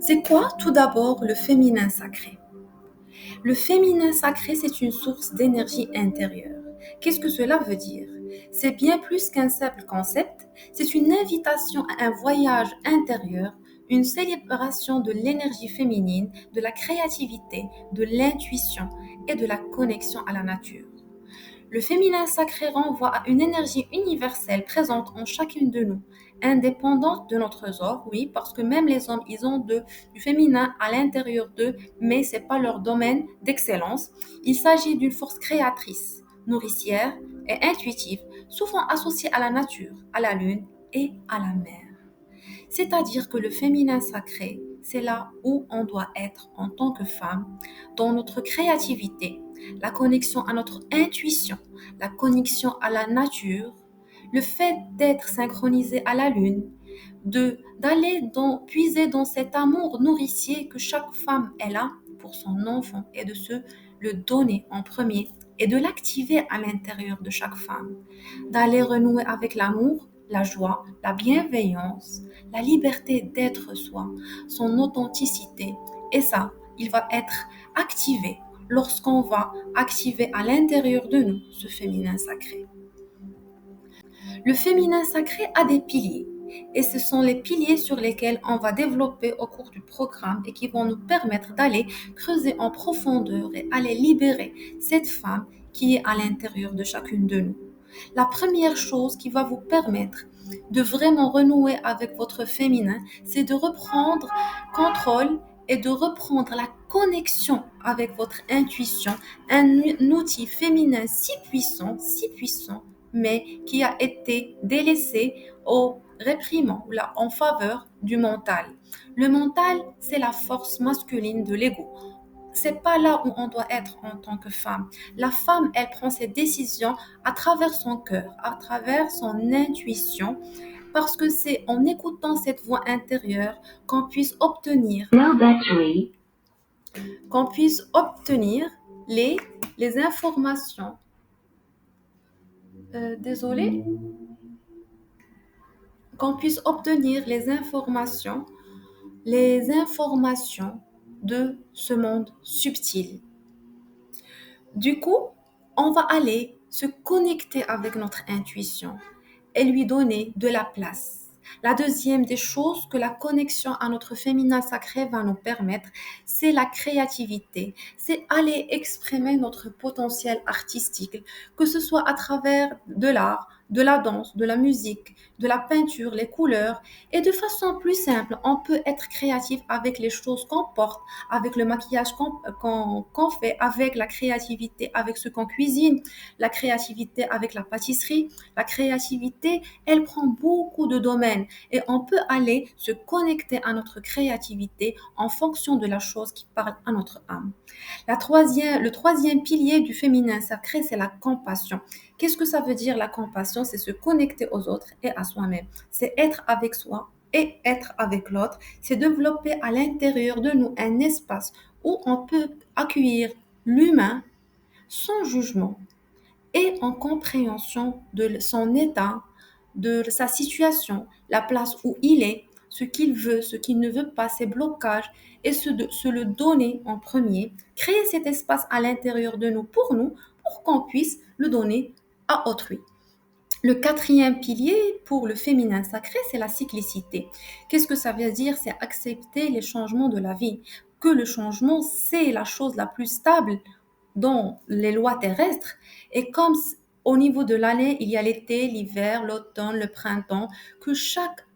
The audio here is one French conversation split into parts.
C'est quoi tout d'abord le féminin sacré? Le féminin sacré, c'est une source d'énergie intérieure. Qu'est-ce que cela veut dire? C'est bien plus qu'un simple concept, c'est une invitation à un voyage intérieur, une célébration de l'énergie féminine, de la créativité, de l'intuition et de la connexion à la nature. Le féminin sacré renvoie à une énergie universelle présente en chacune de nous, indépendante de notre genre, oui, parce que même les hommes, ils ont du féminin à l'intérieur d'eux, mais ce n'est pas leur domaine d'excellence. Il s'agit d'une force créatrice, nourricière et intuitive, souvent associée à la nature, à la lune et à la mer. C'est-à-dire que le féminin sacré, c'est là où on doit être en tant que femme, dans notre créativité, la connexion à notre intuition, la connexion à la nature, le fait d'être synchronisé à la lune, puiser dans cet amour nourricier que chaque femme elle a pour son enfant et de se le donner en premier et de l'activer à l'intérieur de chaque femme, d'aller renouer avec l'amour, la joie, la bienveillance, la liberté d'être soi, son authenticité. Et ça, il va être activé lorsqu'on va activer à l'intérieur de nous ce féminin sacré. Le féminin sacré a des piliers. Et ce sont les piliers sur lesquels on va développer au cours du programme et qui vont nous permettre d'aller creuser en profondeur et aller libérer cette femme qui est à l'intérieur de chacune de nous. La première chose qui va vous permettre de vraiment renouer avec votre féminin, c'est de reprendre contrôle et de reprendre la connexion avec votre intuition, un outil féminin si puissant, mais qui a été délaissé au réprimant ou là, en faveur du mental. Le mental, c'est la force masculine de l'ego. C'est pas là où on doit être en tant que femme. La femme, elle prend ses décisions à travers son cœur, à travers son intuition, parce que c'est en écoutant cette voix intérieure qu'on puisse obtenir, qu'on puisse obtenir les, les informations. Désolée, qu'on puisse obtenir les informations de ce monde subtil. Du coup, on va aller se connecter avec notre intuition et lui donner de la place. La deuxième des choses que la connexion à notre féminin sacré va nous permettre, c'est la créativité. C'est aller exprimer notre potentiel artistique, que ce soit à travers de l'art, de la danse, de la musique, de la peinture, les couleurs. Et de façon plus simple, on peut être créatif avec les choses qu'on porte, avec le maquillage qu'on fait, avec la créativité, avec ce qu'on cuisine, la créativité avec la pâtisserie. La créativité, elle prend beaucoup de domaines et on peut aller se connecter à notre créativité en fonction de la chose qui parle à notre âme. Le troisième pilier du féminin sacré, c'est la compassion. Qu'est-ce que ça veut dire la compassion? C'est se connecter aux autres et à soi-même. C'est être avec soi et être avec l'autre. C'est développer à l'intérieur de nous un espace où on peut accueillir l'humain sans jugement et en compréhension de son état, de sa situation, la place où il est, ce qu'il veut, ce qu'il ne veut pas, ses blocages, et se le donner en premier, créer cet espace à l'intérieur de nous, pour qu'on puisse le donner à autrui. Le quatrième pilier pour le féminin sacré, c'est la cyclicité. Qu'est-ce que ça veut dire? C'est accepter les changements de la vie. Que le changement, c'est la chose la plus stable dans les lois terrestres. Et comme au niveau de l'année, il y a l'été, l'hiver, l'automne, le printemps, que chaque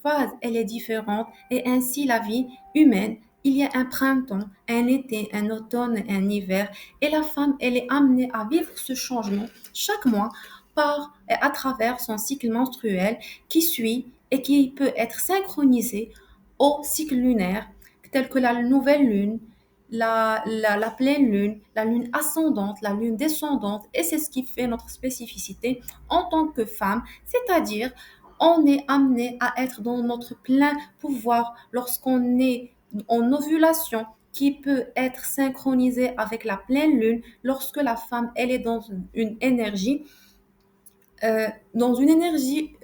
phase, elle est différente. Et ainsi, la vie humaine, il y a un printemps, un été, un automne, un hiver. Et la femme, elle est amenée à vivre ce changement chaque mois par et à travers son cycle menstruel qui suit et qui peut être synchronisé au cycle lunaire, tel que la nouvelle lune, la pleine lune, la lune ascendante, la lune descendante, et c'est ce qui fait notre spécificité en tant que femme, c'est-à-dire on est amené à être dans notre plein pouvoir lorsqu'on est en ovulation qui peut être synchronisée avec la pleine lune lorsque la femme elle est dans une énergie dans une énergie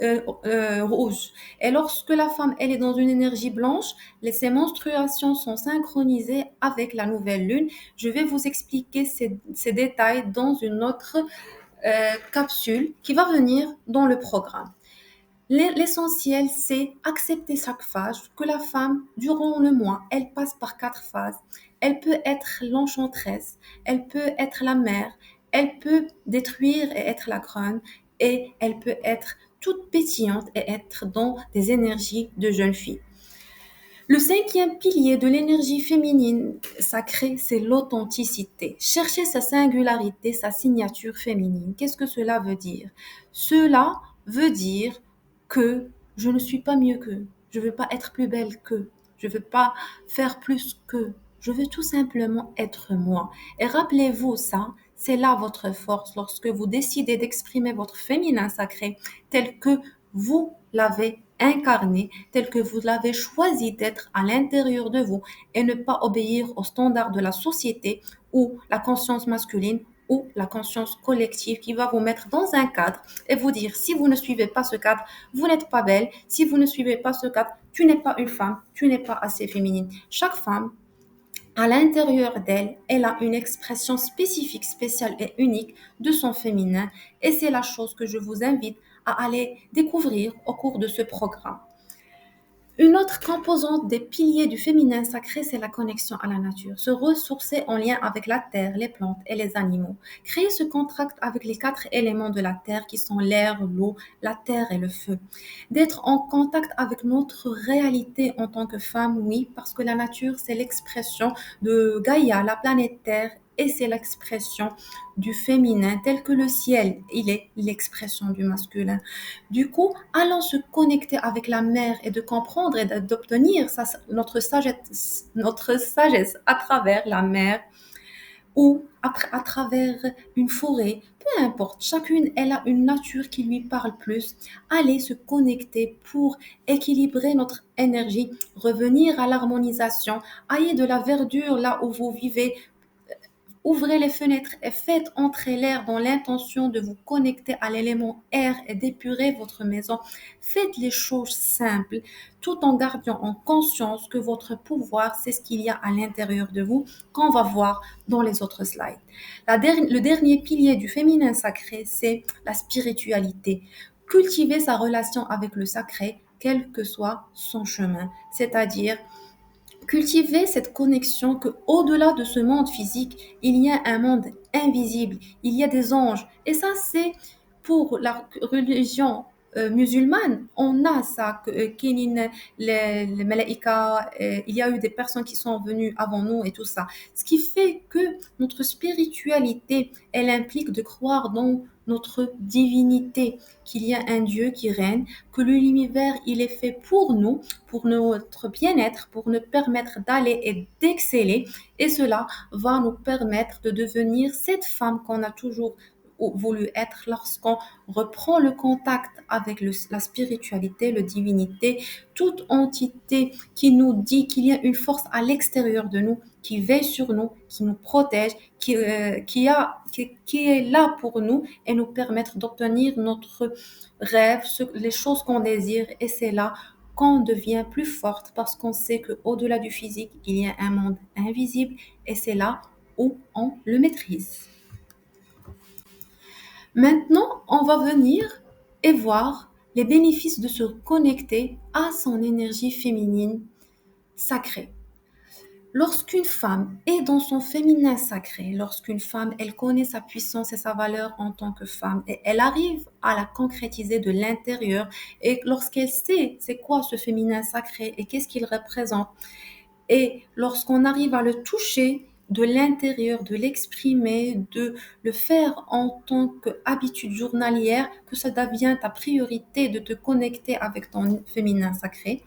rouge. Et lorsque la femme elle est dans une énergie blanche, ses menstruations sont synchronisées avec la nouvelle lune. Je vais vous expliquer ces détails dans une autre capsule qui va venir dans le programme. L'essentiel, c'est accepter chaque phase, que la femme, durant le mois, elle passe par 4 phases. Elle peut être l'enchanteresse, elle peut être la mère, elle peut détruire et être la crâne, et elle peut être toute pétillante et être dans des énergies de jeune fille. Le cinquième pilier de l'énergie féminine sacrée, c'est l'authenticité. Chercher sa singularité, sa signature féminine. Qu'est-ce que cela veut dire? Cela veut dire que je ne suis pas mieux qu'eux. Je ne veux pas être plus belle qu'eux. Je ne veux pas faire plus qu'eux. Je veux tout simplement être moi. Et rappelez-vous ça, c'est là votre force lorsque vous décidez d'exprimer votre féminin sacré tel que vous l'avez incarné, tel que vous l'avez choisi d'être à l'intérieur de vous et ne pas obéir aux standards de la société ou la conscience masculine ou la conscience collective qui va vous mettre dans un cadre et vous dire si vous ne suivez pas ce cadre, vous n'êtes pas belle, si vous ne suivez pas ce cadre, tu n'es pas une femme, tu n'es pas assez féminine. Chaque femme, à l'intérieur d'elle, elle a une expression spécifique, spéciale et unique de son féminin et c'est la chose que je vous invite à aller découvrir au cours de ce programme. Une autre composante des piliers du féminin sacré, c'est la connexion à la nature. Se ressourcer en lien avec la terre, les plantes et les animaux. Créer ce contact avec les 4 éléments de la terre qui sont l'air, l'eau, la terre et le feu. D'être en contact avec notre réalité en tant que femme, oui, parce que la nature, c'est l'expression de Gaïa, la planète Terre, et c'est l'expression du féminin, tel que le ciel, il est l'expression du masculin. Du coup, allons se connecter avec la mère et de comprendre et d'obtenir notre sagesse à travers la mer ou à travers une forêt, peu importe, chacune elle a une nature qui lui parle plus. Allez se connecter pour équilibrer notre énergie, revenir à l'harmonisation, ayez de la verdure là où vous vivez. Ouvrez les fenêtres et faites entrer l'air dans l'intention de vous connecter à l'élément air et d'épurer votre maison. Faites les choses simples tout en gardant en conscience que votre pouvoir, c'est ce qu'il y a à l'intérieur de vous qu'on va voir dans les autres slides. Le dernier pilier du féminin sacré, c'est la spiritualité. Cultiver sa relation avec le sacré, quel que soit son chemin, c'est-à-dire cultiver cette connexion que au-delà de ce monde physique, il y a un monde invisible, il y a des anges. Et ça, c'est pour la religion musulmane, on a ça, kinin, les malaïka, il y a eu des personnes qui sont venues avant nous et tout ça. Ce qui fait que notre spiritualité, elle implique de croire dans notre divinité, qu'il y a un Dieu qui règne, que l'univers, il est fait pour notre bien-être, pour nous permettre d'aller et d'exceller. Et cela va nous permettre de devenir cette femme qu'on a toujours voulu être lorsqu'on reprend le contact avec la spiritualité, la divinité, toute entité qui nous dit qu'il y a une force à l'extérieur de nous, qui veille sur nous, qui nous protège, qui est là pour nous et nous permettre d'obtenir notre rêve, les choses qu'on désire. Et c'est là qu'on devient plus forte parce qu'on sait qu'au-delà du physique, il y a un monde invisible et c'est là où on le maîtrise. Maintenant, on va venir et voir les bénéfices de se connecter à son énergie féminine sacrée. Lorsqu'une femme est dans son féminin sacré, lorsqu'une femme, elle connaît sa puissance et sa valeur en tant que femme et elle arrive à la concrétiser de l'intérieur et lorsqu'elle sait c'est quoi ce féminin sacré et qu'est-ce qu'il représente et lorsqu'on arrive à le toucher de l'intérieur, de l'exprimer, de le faire en tant qu'habitude journalière, que ça devient ta priorité de te connecter avec ton féminin sacré,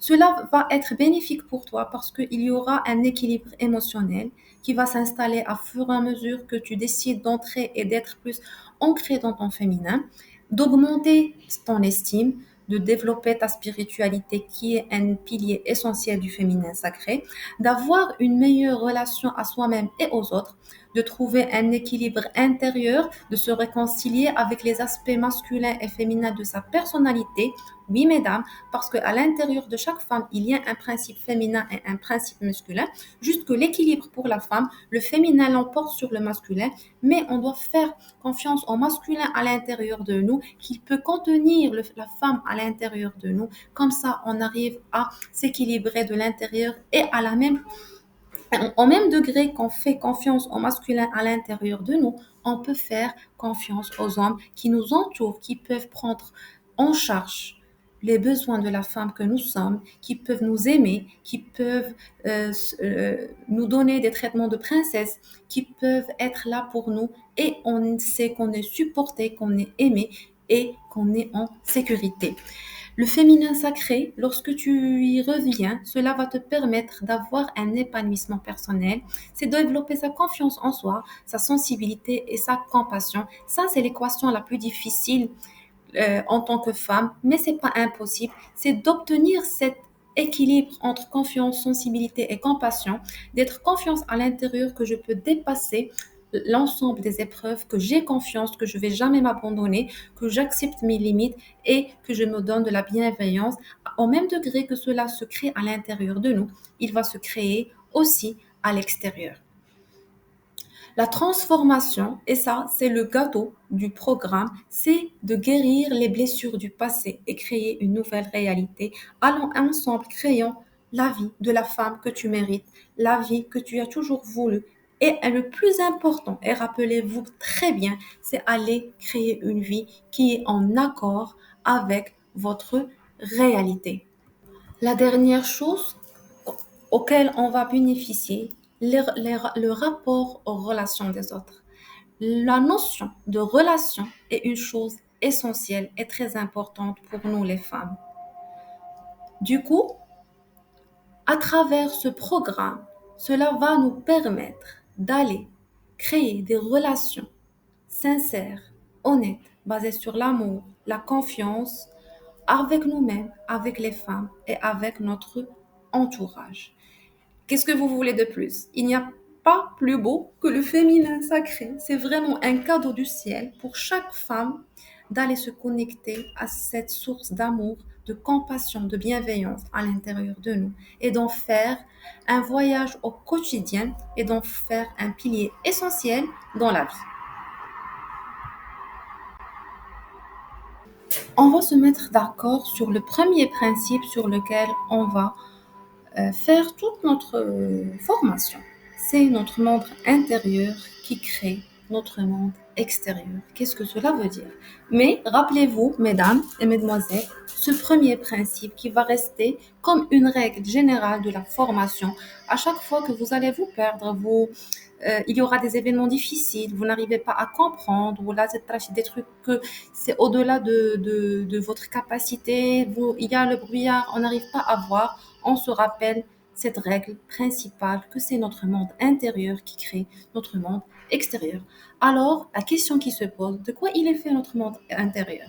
cela va être bénéfique pour toi parce qu'il y aura un équilibre émotionnel qui va s'installer à fur et à mesure que tu décides d'entrer et d'être plus ancré dans ton féminin, d'augmenter ton estime, de développer ta spiritualité qui est un pilier essentiel du féminin sacré, d'avoir une meilleure relation à soi-même et aux autres, de trouver un équilibre intérieur, de se réconcilier avec les aspects masculins et féminins de sa personnalité. Oui, mesdames, parce qu'à l'intérieur de chaque femme, il y a un principe féminin et un principe masculin. Juste que l'équilibre pour la femme, le féminin l'emporte sur le masculin, mais on doit faire confiance au masculin à l'intérieur de nous, qu'il peut contenir la femme à l'intérieur de nous. Comme ça, on arrive à s'équilibrer de l'intérieur et à la même au même degré qu'on fait confiance au masculin à l'intérieur de nous, on peut faire confiance aux hommes qui nous entourent, qui peuvent prendre en charge les besoins de la femme que nous sommes, qui peuvent nous aimer, qui peuvent nous donner des traitements de princesse, qui peuvent être là pour nous et on sait qu'on est supporté, qu'on est aimé et qu'on est en sécurité. Le féminin sacré, lorsque tu y reviens, cela va te permettre d'avoir un épanouissement personnel. C'est de développer sa confiance en soi, sa sensibilité et sa compassion. Ça, c'est l'équation la plus difficile en tant que femme, mais c'est pas impossible. C'est d'obtenir cet équilibre entre confiance, sensibilité et compassion, d'être confiance à l'intérieur que je peux dépasser l'ensemble des épreuves, que j'ai confiance, que je vais jamais m'abandonner, que j'accepte mes limites et que je me donne de la bienveillance. Au même degré que cela se crée à l'intérieur de nous, il va se créer aussi à l'extérieur. La transformation, et ça, c'est le gâteau du programme, c'est de guérir les blessures du passé et créer une nouvelle réalité. Allons ensemble, créons la vie de la femme que tu mérites, la vie que tu as toujours voulu. Et le plus important, et rappelez-vous très bien, c'est aller créer une vie qui est en accord avec votre réalité. La dernière chose auquel on va bénéficier, le rapport aux relations des autres. La notion de relation est une chose essentielle et très importante pour nous les femmes. Du coup, à travers ce programme, cela va nous permettre d'aller créer des relations sincères, honnêtes, basées sur l'amour, la confiance, avec nous-mêmes, avec les femmes et avec notre entourage. Qu'est-ce que vous voulez de plus? Il n'y a pas plus beau que le féminin sacré. C'est vraiment un cadeau du ciel pour chaque femme d'aller se connecter à cette source d'amour, de compassion, de bienveillance à l'intérieur de nous et d'en faire un voyage au quotidien et d'en faire un pilier essentiel dans la vie. On va se mettre d'accord sur le premier principe sur lequel on va faire toute notre formation. C'est notre monde intérieur qui crée notre monde extérieur. Qu'est-ce que cela veut dire? Mais rappelez-vous, mesdames et mesdemoiselles, ce premier principe qui va rester comme une règle générale de la formation. À chaque fois que vous allez vous perdre, il y aura des événements difficiles, vous n'arrivez pas à comprendre, ou là, c'est des trucs que c'est au-delà de votre capacité, il y a le brouillard, on n'arrive pas à voir, on se rappelle cette règle principale que c'est notre monde intérieur qui crée notre monde extérieur. Alors, la question qui se pose, de quoi il est fait notre monde intérieur?